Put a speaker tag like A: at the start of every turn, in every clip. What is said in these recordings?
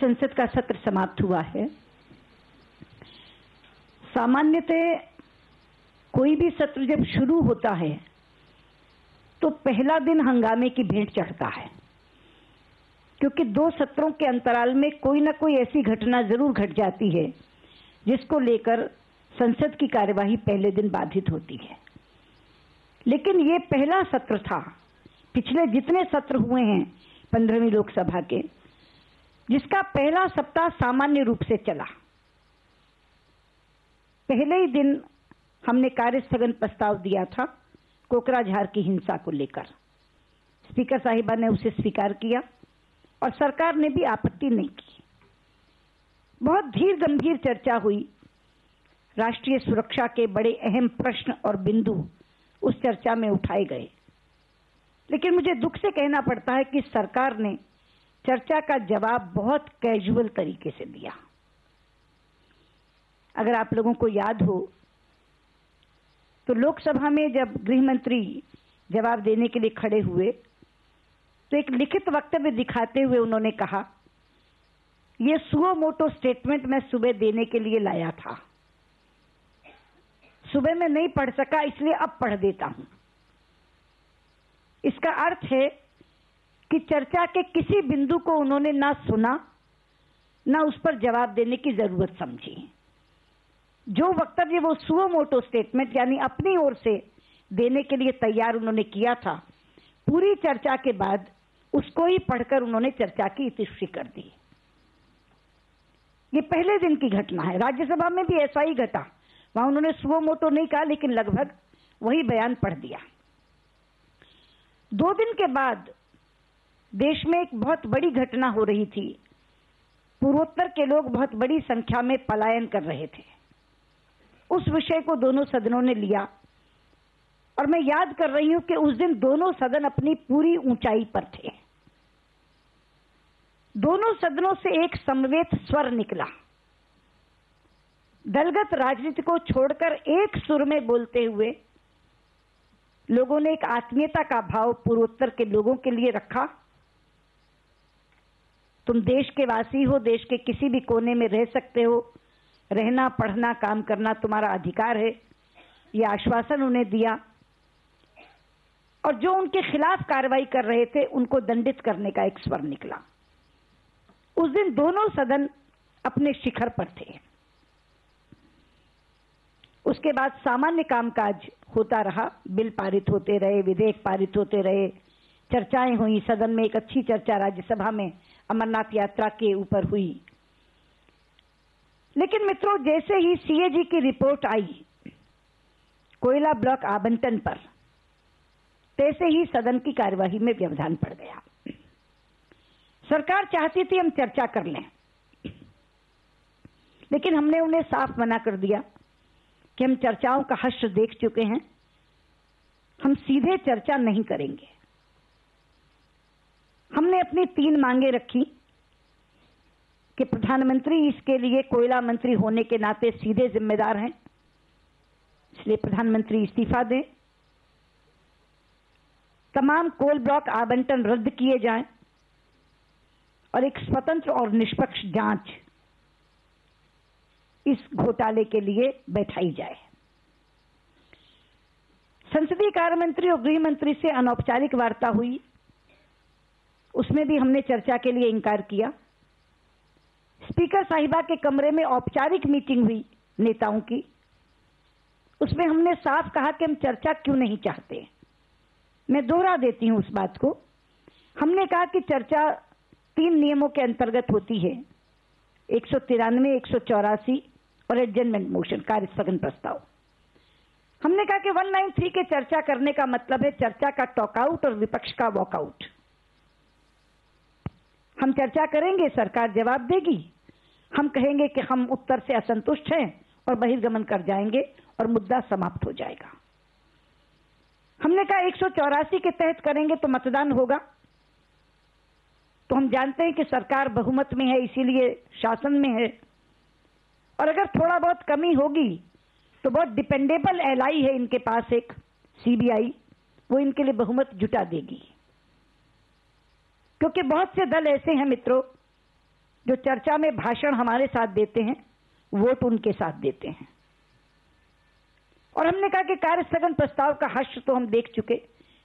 A: संसद का सत्र समाप्त हुआ है। सामान्यतः कोई भी सत्र जब शुरू होता है तो पहला दिन हंगामे की भेंट चढ़ता है, क्योंकि दो सत्रों के अंतराल में कोई ना कोई ऐसी घटना जरूर घट जाती है जिसको लेकर संसद की कार्यवाही पहले दिन बाधित होती है। लेकिन ये पहला सत्र था पिछले जितने सत्र हुए हैं 15वीं लोकसभा के, जिसका पहला सप्ताह सामान्य रूप से चला। पहले ही दिन हमने कार्य स्थगन प्रस्ताव दिया था कोकराझार की हिंसा को लेकर। स्पीकर साहिबा ने उसे स्वीकार किया और सरकार ने भी आपत्ति नहीं की। बहुत धीर गंभीर चर्चा हुई। राष्ट्रीय सुरक्षा के बड़े अहम प्रश्न और बिंदु उस चर्चा में उठाए गए, लेकिन मुझे दुख से कहना पड़ता है कि सरकार ने चर्चा का जवाब बहुत कैजुअल तरीके से दिया। अगर आप लोगों को याद हो तो लोकसभा में जब गृह मंत्री जवाब देने के लिए खड़े हुए तो एक लिखित वक्तव्य दिखाते हुए उन्होंने कहा, यह सुओ मोटो स्टेटमेंट मैं सुबह देने के लिए लाया था, सुबह मैं नहीं पढ़ सका इसलिए अब पढ़ देता हूं। इसका अर्थ है कि चर्चा के किसी बिंदु को उन्होंने ना सुना ना उस पर जवाब देने की जरूरत समझी। जो वक्तव्य वो सुओ मोटो स्टेटमेंट यानी अपनी ओर से देने के लिए तैयार उन्होंने किया था, पूरी चर्चा के बाद उसको ही पढ़कर उन्होंने चर्चा की इतिश्री कर दी। ये पहले दिन की घटना है। राज्यसभा में भी ऐसा ही घटा। वहां उन्होंने सुओ मोटो नहीं कहा, लेकिन लगभग वही बयान पढ़ दिया। 2 दिन के बाद देश में एक बहुत बड़ी घटना हो रही थी। पूर्वोत्तर के लोग बहुत बड़ी संख्या में पलायन कर रहे थे। उस विषय को दोनों सदनों ने लिया और मैं याद कर रही हूं कि उस दिन दोनों सदन अपनी पूरी ऊंचाई पर थे। दोनों सदनों से एक समवेत स्वर निकला। दलगत राजनीति को छोड़कर एक सुर में बोलते हुए लोगों ने एक आत्मीयता का भाव पूर्वोत्तर के लोगों के लिए रखा। तुम देश के वासी हो, देश के किसी भी कोने में रह सकते हो, रहना पढ़ना काम करना तुम्हारा अधिकार है, यह आश्वासन उन्हें दिया। और जो उनके खिलाफ कार्रवाई कर रहे थे उनको दंडित करने का एक स्वर निकला। उस दिन दोनों सदन अपने शिखर पर थे। उसके बाद सामान्य कामकाज होता रहा। बिल पारित होते रहे, विधेयक पारित होते रहे, चर्चाएं हुई। सदन में एक अच्छी चर्चा राज्यसभा में अमरनाथ यात्रा के ऊपर हुई। लेकिन मित्रों, जैसे ही सीएजी की रिपोर्ट आई कोयला ब्लॉक आवंटन पर, तैसे ही सदन की कार्यवाही में व्यवधान पड़ गया। सरकार चाहती थी हम चर्चा कर लें, लेकिन हमने उन्हें साफ मना कर दिया कि हम चर्चाओं का हश्र देख चुके हैं, हम सीधे चर्चा नहीं करेंगे। हमने अपनी 3 मांगे रखी कि प्रधानमंत्री इसके लिए कोयला मंत्री होने के नाते सीधे जिम्मेदार हैं, इसलिए प्रधानमंत्री इस्तीफा दें, तमाम कोल ब्लॉक आवंटन रद्द किए जाएं और एक स्वतंत्र और निष्पक्ष जांच इस घोटाले के लिए बैठाई जाए। संसदीय कार्य मंत्री और गृह मंत्री से अनौपचारिक वार्ता हुई, उसमें भी हमने चर्चा के लिए इंकार किया। स्पीकर साहिबा के कमरे में औपचारिक मीटिंग हुई नेताओं की, उसमें हमने साफ कहा कि हम चर्चा क्यों नहीं चाहते। मैं दोहरा देती हूं उस बात को। हमने कहा कि चर्चा 3 नियमों के अंतर्गत होती है, 193, 184 और एडजमेंट मोशन, कार्य स्थगन प्रस्ताव। हमने कहा कि 193 के चर्चा करने का मतलब है चर्चा का टॉकआउट और विपक्ष का वॉकआउट। हम चर्चा करेंगे, सरकार जवाब देगी, हम कहेंगे कि हम उत्तर से असंतुष्ट हैं और बहिर्गमन कर जाएंगे और मुद्दा समाप्त हो जाएगा। हमने कहा 184 के तहत करेंगे तो मतदान होगा, तो हम जानते हैं कि सरकार बहुमत में है, इसीलिए शासन में है, और अगर थोड़ा बहुत कमी होगी तो बहुत डिपेंडेबल एलाई है इनके पास एक सीबीआई, वो इनके लिए बहुमत जुटा देगी। क्योंकि बहुत से दल ऐसे हैं मित्रों जो चर्चा में भाषण हमारे साथ देते हैं, वोट उनके साथ देते हैं। और हमने कहा कि कार्य स्थगन प्रस्ताव का हश्र तो हम देख चुके,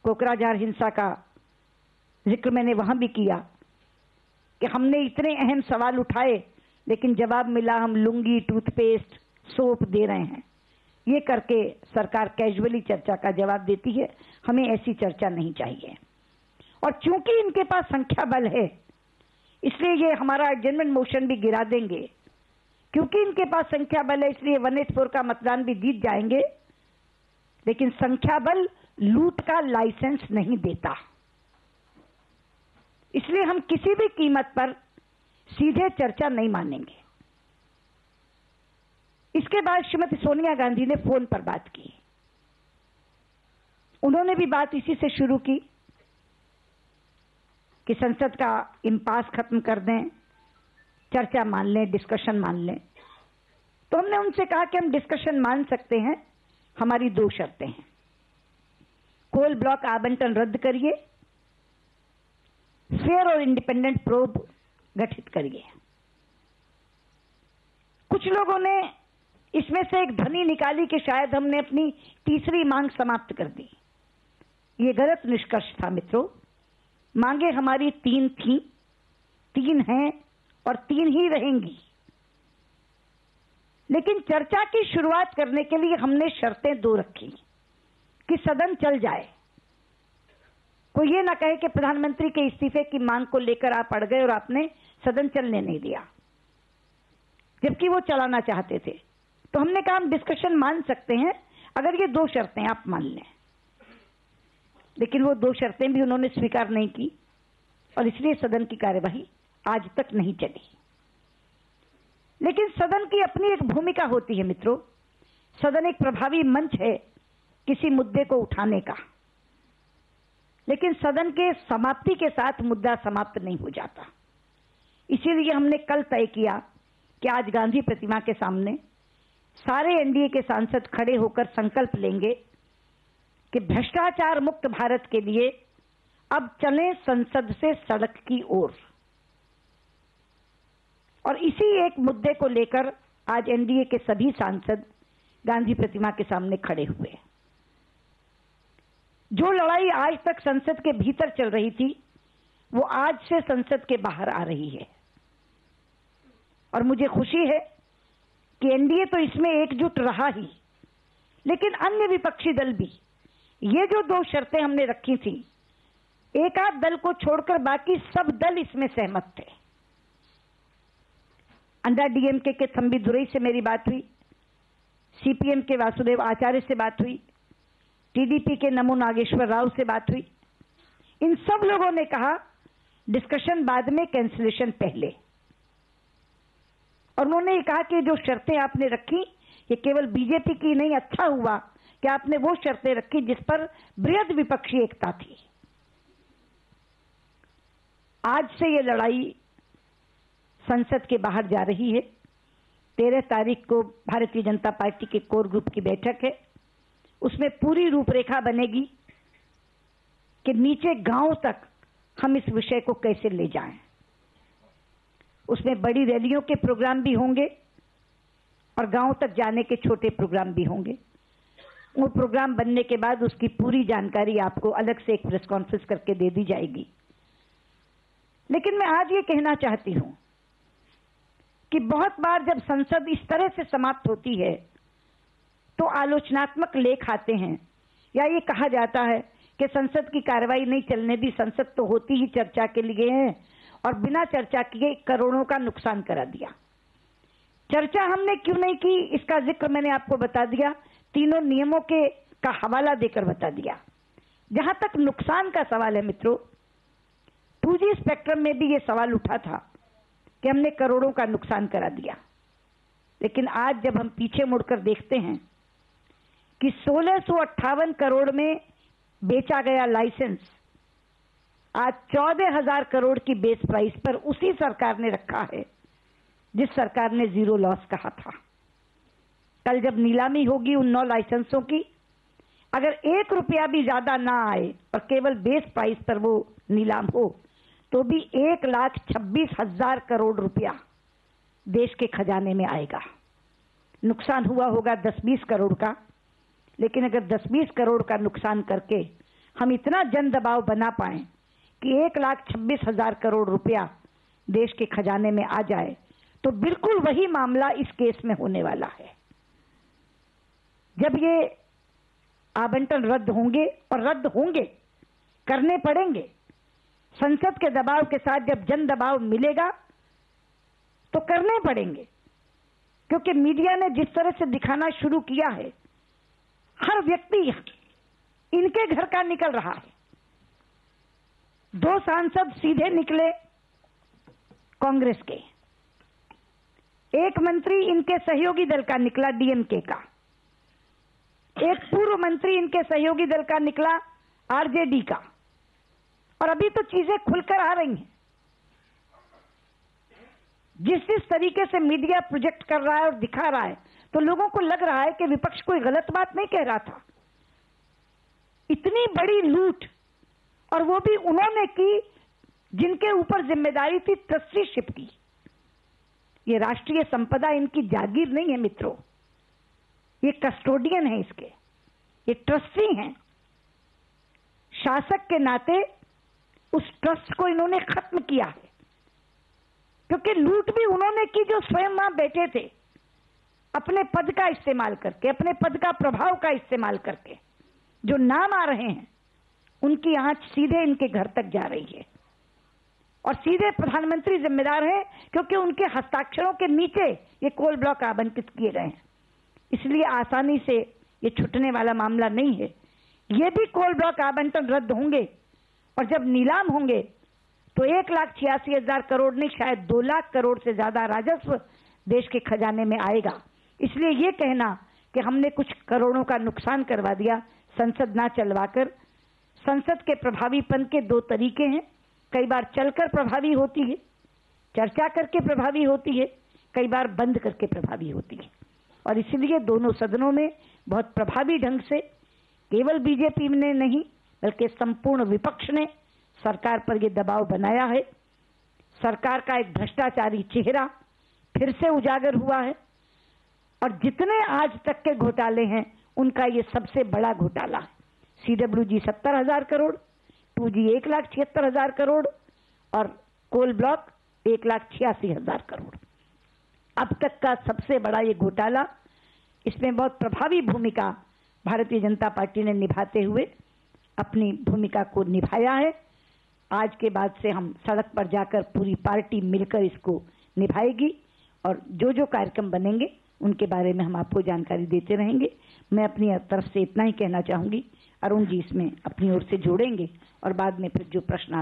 A: कोकराझार हिंसा का जिक्र मैंने वहां भी किया कि हमने इतने अहम सवाल उठाए, लेकिन जवाब मिला हम लुंगी, टूथपेस्ट, सोप दे रहे हैं। ये करके सरकार कैजुअली चर्चा का जवाब देती है। हमें ऐसी चर्चा नहीं चाहिए। और चूंकि इनके पास संख्या बल है, इसलिए ये हमारा एडजर्नमेंट मोशन भी गिरा देंगे। क्योंकि इनके पास संख्या बल है, इसलिए 184 का मतदान भी जीत जाएंगे, लेकिन संख्या बल लूट का लाइसेंस नहीं देता। इसलिए हम किसी भी कीमत पर सीधे चर्चा नहीं मानेंगे। इसके बाद श्रीमती सोनिया गांधी ने फोन पर बात की। उन्होंने भी बात इसी से शुरू की कि संसद का इम्पास खत्म कर दें, चर्चा मान लें, डिस्कशन मान लें। तो हमने उनसे कहा कि हम डिस्कशन मान सकते हैं, हमारी 2 शर्तें हैं। कोल ब्लॉक आवंटन रद्द करिए, फेयर और इंडिपेंडेंट प्रोब गठित करिए। कुछ लोगों ने इसमें से एक ध्वनि निकाली कि शायद हमने अपनी तीसरी मांग समाप्त कर दी। ये गलत निष्कर्ष था मित्रों। मांगे हमारी 3 थी, 3 हैं और 3 ही रहेंगी। लेकिन चर्चा की शुरुआत करने के लिए हमने शर्तें 2 रखी कि सदन चल जाए। कोई ये ना कहे कि प्रधानमंत्री के इस्तीफे की मांग को लेकर आप अड़ गए और आपने सदन चलने नहीं दिया, जबकि वो चलाना चाहते थे। तो हमने कहा हम डिस्कशन मान सकते हैं अगर ये 2 शर्तें आप मान लें। लेकिन वो 2 शर्तें भी उन्होंने स्वीकार नहीं की और इसलिए सदन की कार्यवाही आज तक नहीं चली। लेकिन सदन की अपनी एक भूमिका होती है मित्रों। सदन एक प्रभावी मंच है किसी मुद्दे को उठाने का, लेकिन सदन के समाप्ति के साथ मुद्दा समाप्त नहीं हो जाता। इसीलिए हमने कल तय किया कि आज गांधी प्रतिमा के सामने सारे एनडीए के सांसद खड़े होकर संकल्प लेंगे कि भ्रष्टाचार मुक्त भारत के लिए अब चलें संसद से सड़क की ओर। और इसी एक मुद्दे को लेकर आज एनडीए के सभी सांसद गांधी प्रतिमा के सामने खड़े हुए। जो लड़ाई आज तक संसद के भीतर चल रही थी, वो आज से संसद के बाहर आ रही है। और मुझे खुशी है कि एनडीए तो इसमें एकजुट रहा ही, लेकिन अन्य विपक्षी दल भी ये जो 2 शर्तें हमने रखी थी, एक आध दल को छोड़कर बाकी सब दल इसमें सहमत थे। अंडा डीएमके के थंबी दुरई से मेरी बात हुई, सीपीएम के वासुदेव आचार्य से बात हुई, टीडीपी के नमो नागेश्वर राव से बात हुई। इन सब लोगों ने कहा डिस्कशन बाद में, कैंसिलेशन पहले। और उन्होंने ये कहा कि जो शर्तें आपने रखी ये केवल बीजेपी की नहीं, अच्छा हुआ कि आपने वो शर्तें रखी जिस पर बृहद विपक्षी एकता थी। आज से ये लड़ाई संसद के बाहर जा रही है। 13 तारीख को भारतीय जनता पार्टी के कोर ग्रुप की बैठक है। उसमें पूरी रूपरेखा बनेगी कि नीचे गांव तक हम इस विषय को कैसे ले जाएं। उसमें बड़ी रैलियों के प्रोग्राम भी होंगे और गांव तक जाने के छोटे प्रोग्राम भी होंगे। वो प्रोग्राम बनने के बाद उसकी पूरी जानकारी आपको अलग से एक प्रेस कॉन्फ्रेंस करके दे दी जाएगी। लेकिन मैं आज ये कहना चाहती हूं कि बहुत बार जब संसद इस तरह से समाप्त होती है तो आलोचनात्मक लेख आते हैं या ये कहा जाता है कि संसद की कार्रवाई नहीं चलने दी, संसद तो होती ही चर्चा के लिए है और बिना चर्चा किए करोड़ों का नुकसान करा दिया। चर्चा हमने क्यों नहीं की, इसका जिक्र मैंने आपको बता दिया, 3 नियमों के का हवाला देकर बता दिया। जहां तक नुकसान का सवाल है मित्रों, 2G स्पेक्ट्रम में भी ये सवाल उठा था कि हमने करोड़ों का नुकसान करा दिया। लेकिन आज जब हम पीछे मुड़कर देखते हैं कि 1658 करोड़ में बेचा गया लाइसेंस आज 14,000 करोड़ की बेस प्राइस पर उसी सरकार ने रखा है जिस सरकार ने जीरो लॉस कहा था। कल जब नीलामी होगी उन 9 लाइसेंसों की, अगर 1 रुपया भी ज्यादा ना आए और केवल बेस प्राइस पर वो नीलाम हो, तो भी 1,26,000 करोड़ रुपया देश के खजाने में आएगा। नुकसान हुआ होगा 10-20 करोड़ का, लेकिन अगर 10-20 करोड़ का नुकसान करके हम इतना जन दबाव बना पाए कि 1,26,000 करोड़ रुपया देश के खजाने में आ जाए, तो बिल्कुल वही मामला इस केस में होने वाला है। जब ये आवंटन रद्द होंगे, और रद्द होंगे, करने पड़ेंगे, संसद के दबाव के साथ जब जन दबाव मिलेगा तो करने पड़ेंगे, क्योंकि मीडिया ने जिस तरह से दिखाना शुरू किया है, हर व्यक्ति इनके घर का निकल रहा है। 2 सांसद सीधे निकले कांग्रेस के, 1 मंत्री इनके सहयोगी दल का निकला डीएमके का, 1 पूर्व मंत्री इनके सहयोगी दल का निकला आरजेडी का, और अभी तो चीजें खुलकर आ रही हैं। जिस तरीके से मीडिया प्रोजेक्ट कर रहा है और दिखा रहा है, तो लोगों को लग रहा है कि विपक्ष कोई गलत बात नहीं कह रहा था। इतनी बड़ी लूट, और वो भी उन्होंने की जिनके ऊपर जिम्मेदारी थी ट्रस्टीशिप की। ये राष्ट्रीय संपदा इनकी जागीर नहीं है मित्रों, ये कस्टोडियन है इसके, ये ट्रस्टी हैं। शासक के नाते उस ट्रस्ट को इन्होंने खत्म किया है, क्योंकि लूट भी उन्होंने की जो स्वयं वहां बैठे थे, अपने पद का इस्तेमाल करके, अपने पद का प्रभाव का इस्तेमाल करके। जो नाम आ रहे हैं उनकी आंच सीधे इनके घर तक जा रही है, और सीधे प्रधानमंत्री जिम्मेदार हैं, क्योंकि उनके हस्ताक्षरों के नीचे ये कोल ब्लॉक आवंटित किए गए हैं। इसलिए आसानी से ये छूटने वाला मामला नहीं है। ये भी कोल ब्लॉक आवंटन रद्द होंगे, और जब नीलाम होंगे तो 1,86,000 करोड़ नहीं, शायद 2 लाख करोड़ से ज्यादा राजस्व देश के खजाने में आएगा। इसलिए ये कहना कि हमने कुछ करोड़ों का नुकसान करवा दिया संसद ना चलवाकर, संसद के प्रभावीपन के 2 तरीके हैं। कई बार चलकर प्रभावी होती है, चर्चा करके प्रभावी होती है, कई बार बंद करके प्रभावी होती है। और इसलिए दोनों सदनों में बहुत प्रभावी ढंग से केवल बीजेपी ने नहीं, बल्कि संपूर्ण विपक्ष ने सरकार पर यह दबाव बनाया है। सरकार का एक भ्रष्टाचारी चेहरा फिर से उजागर हुआ है, और जितने आज तक के घोटाले हैं उनका ये सबसे बड़ा घोटाला है। CWG 70,000 करोड़, 2G 1,76,000 करोड़, और कोल ब्लॉक 1,86,000 करोड़। अब तक का सबसे बड़ा ये घोटाला। इसमें बहुत प्रभावी भूमिका भारतीय जनता पार्टी ने निभाते हुए अपनी भूमिका को निभाया है। आज के बाद से हम सड़क पर जाकर पूरी पार्टी मिलकर इसको निभाएगी, और जो जो कार्यक्रम बनेंगे उनके बारे में हम आपको जानकारी देते रहेंगे। मैं अपनी तरफ से इतना ही कहना चाहूंगी। अरुण जी इसमें अपनी ओर से जोड़ेंगे, और बाद में फिर जो प्रश्न